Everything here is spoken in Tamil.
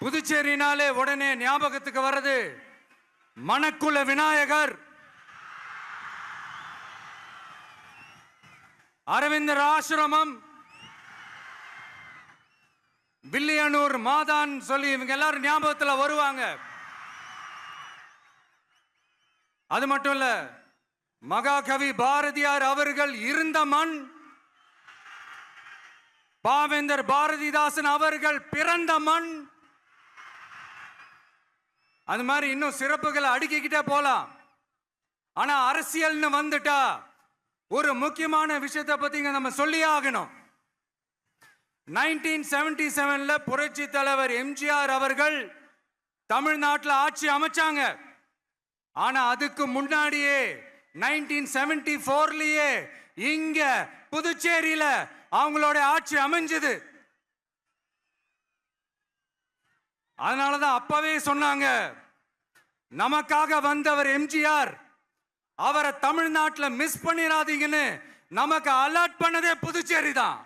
புதுச்சேரினாலே உடனே ஞாபகத்துக்கு வர்றது மணக்குள விநாயகர், அரவிந்தர் ஆசிரமம், வில்லியனூர் மாதான் சொல்லி இவங்க எல்லாரும் ஞாபகத்தில் வருவாங்க. அது மட்டும் இல்ல, மகாகவி பாரதியார் அவர்கள் இருந்த மண், பாவேந்தர் பாரதிதாசன் அவர்கள் பிறந்த மண். அது மாதிரி இன்னும் சிறப்புகளை அடுக்கிக்கிட்டே போலாம். ஆனா அரசியல்னு வந்துட்டா ஒரு முக்கியமான விஷயத்தை பத்தி நம்ம சொல்லி ஆகணும். 1977 புரட்சி தலைவர் எம்ஜிஆர் அவர்கள் தமிழ்நாட்டில் ஆட்சி அமைச்சாங்க. ஆனா அதுக்கு முன்னாடியே 1974 இங்க புதுச்சேரியில அவங்களோட ஆட்சி அமைஞ்சது. அதனாலதான் அப்பவே சொன்னாங்க, நமக்காக வந்தவர் எம்ஜிஆர், அவரை தமிழ்நாட்டில் மிஸ் பண்ணிடாதீங்கன்னு நமக்கு அலர்ட் பண்ணதே புதுச்சேரி தான்.